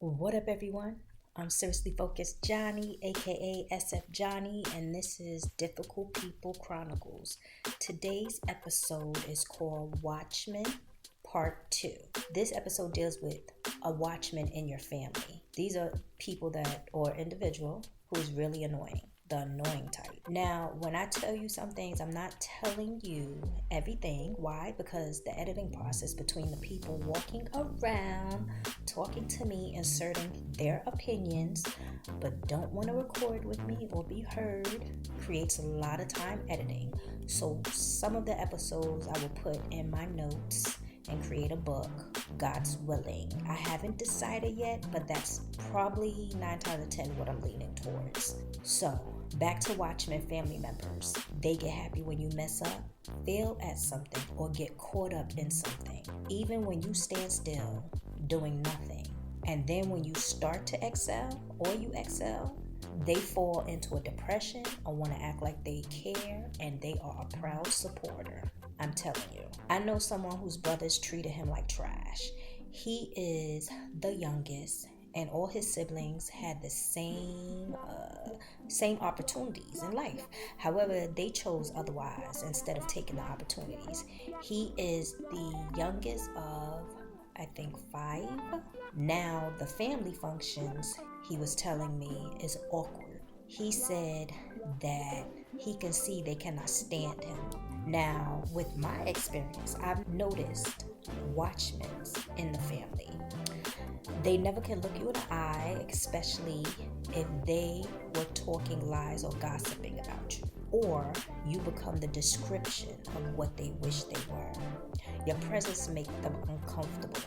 What up, everyone? I'm Seriously Focused Johnnie, aka SF Johnnie, and this is Difficult People Chronicles. Today's episode is called Watchman Part 2. This episode deals with a watchman in your family. These are people or individual who is really annoying. The annoying type. Now, when I tell you some things, I'm not telling you everything. Why? Because the editing process between the people walking around, talking to me, inserting their opinions, but don't want to record with me or be heard, creates a lot of time editing. So some of the episodes I will put in my notes and create a book, God's willing. I haven't decided yet, but that's probably 9 times out of 10 what I'm leaning towards. So, back to Watchmen family members. They get happy when you mess up, fail at something, or get caught up in something. Even when you stand still, doing nothing. And then when you start to excel, or you excel, they fall into a depression or want to act like they care, and they are a proud supporter. I'm telling you. I know someone whose brothers treated him like trash. He is the youngest, and all his siblings had the same opportunities in life. However, they chose otherwise instead of taking the opportunities. He is the youngest of, I think, 5. Now, the family functions, he was telling me, is awkward. He said that he can see they cannot stand him. Now, with my experience, I've noticed watchmen in the family. They never can look you in the eye, especially if they were talking lies or gossiping about you, or you become the description of what they wish they were. Your presence makes them uncomfortable.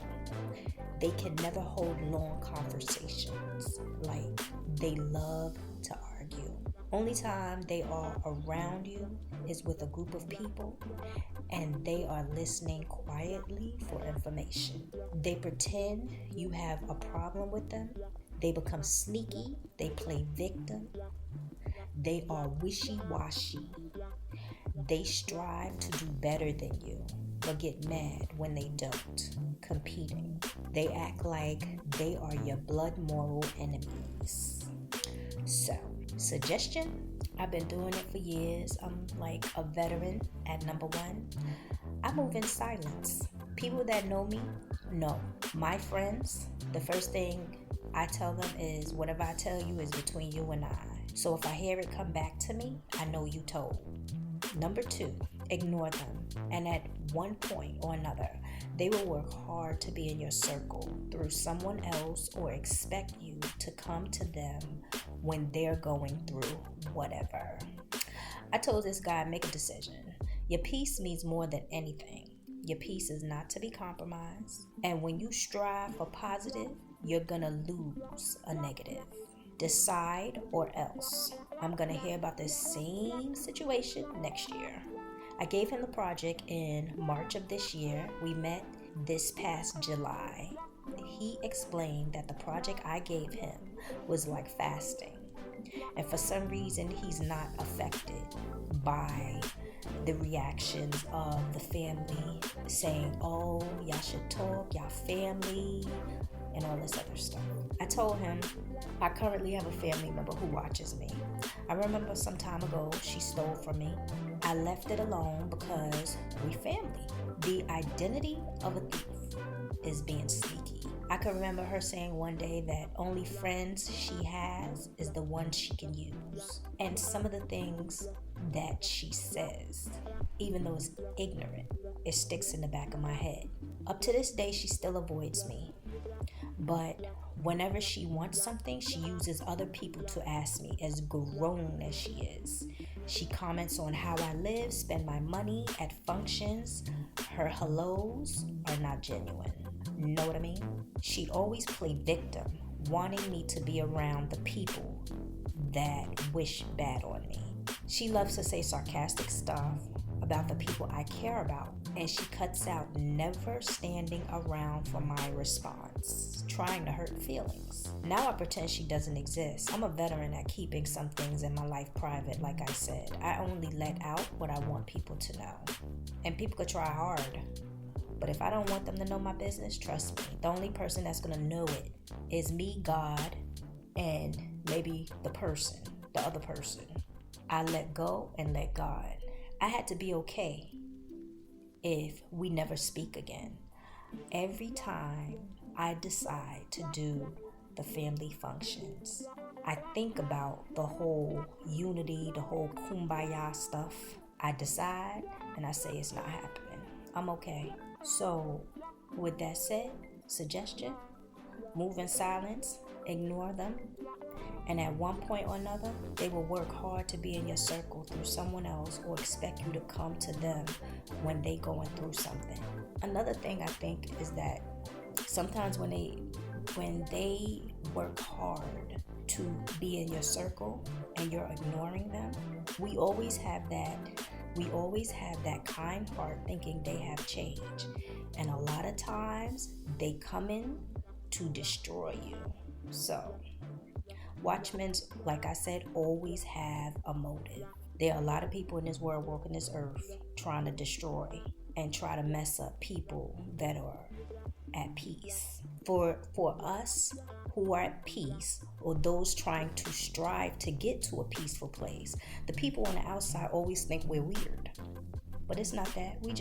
They can never hold long conversations. Like, they love to argue. Only time they are around you is with a group of people, and they are listening quietly for information. They pretend you have a problem with them. They become sneaky. They play victim. They are wishy-washy. They strive to do better than you, but get mad when they don't. Competing. They act like they are your blood moral enemies. So, suggestion? I've been doing it for years. I'm like a veteran at number 1. I move in silence. People that know me know. My friends, the first thing I tell them is whatever I tell you is between you and I. So if I hear it come back to me, I know you told. Number 2, ignore them. And at one point or another, they will work hard to be in your circle through someone else or expect you to come to them when they're going through whatever. I told this guy, make a decision. Your peace means more than anything. Your peace is not to be compromised. And when you strive for positive, you're gonna lose a negative. Decide or else. I'm gonna hear about the same situation next year. I gave him the project in March of this year. We met this past July. He explained that the project I gave him was like fasting. And for some reason, he's not affected by the reactions of the family saying, oh, y'all should talk, y'all family, and all this other stuff. I told him I currently have a family member who watches me. I remember some time ago she stole from me. I left it alone because we family. The identity of a thief is being sneaky. I can remember her saying one day that only friends she has is the ones she can use. And some of the things that she says, even though it's ignorant, it sticks in the back of my head. Up to this day, she still avoids me. But whenever she wants something, she uses other people to ask me, as grown as she is. She comments on how I live, spend my money at functions. Her hellos are not genuine. Know what I mean? She'd always play victim, wanting me to be around the people that wish bad on me. She loves to say sarcastic stuff about the people I care about, and she cuts out never standing around for my response, trying to hurt feelings. Now I pretend she doesn't exist. I'm a veteran at keeping some things in my life private, like I said. I only let out what I want people to know. And people could try hard, But if I don't want them to know my business, trust me, the only person that's going to know it is me, God, and maybe the other person. I let go and let God. I had to be okay if we never speak again. Every time I decide to do the family functions, I think about the whole unity, the whole kumbaya stuff. I decide and I say it's not happening. I'm okay. So with that said, suggestion, move in silence, ignore them, and at one point or another, they will work hard to be in your circle through someone else or expect you to come to them when they going through something. Another thing I think is that sometimes when they work hard to be in your circle and you're ignoring them, we always have that kind heart thinking they have changed. And a lot of times they come in to destroy you. So Watchmen, like I said, always have a motive. There are a lot of people in this world walking this earth trying to destroy and try to mess up people that are at peace. For us who are at peace, or those trying to strive to get to a peaceful place, the people on the outside always think we're weird. But it's not that. We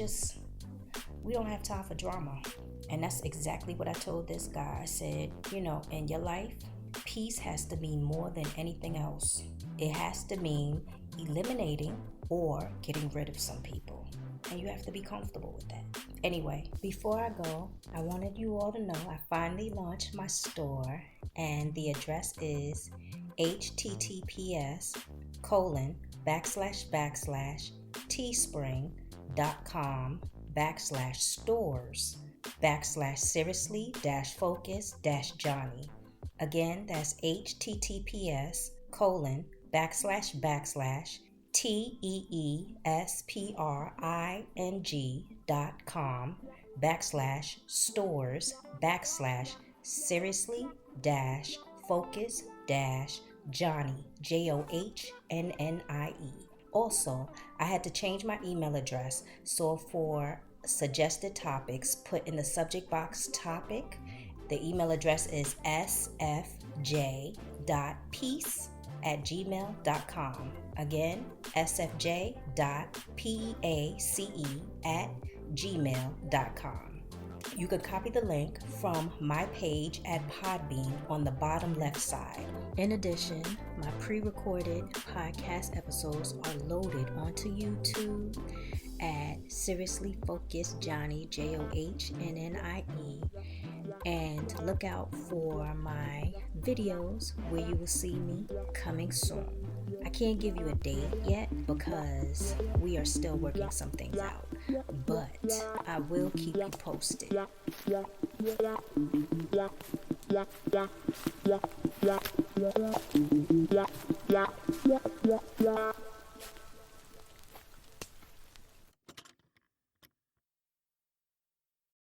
don't have time for drama. And that's exactly what I told this guy. I said, in your life, peace has to mean more than anything else. It has to mean eliminating or getting rid of some people. And you have to be comfortable with that. Anyway, before I go, I wanted you all to know I finally launched my store, and the address is https://teespring.com/stores/seriously-focused-johnnie. Again, that's https://teespring.com/stores/seriously-focused-johnnie, JOHNNIE. Also, I had to change my email address, so for suggested topics, put in the subject box topic. The email address is sfj.peace@gmail.com. Again, sfj.peace@gmail.com. You could copy the link from my page at Podbean on the bottom left side. In addition, my pre-recorded podcast episodes are loaded onto YouTube at Seriously Focused Johnnie, JOHNNIE. And look out for my videos where you will see me coming soon. I can't give you a date yet because we are still working some things out, but I will keep you posted.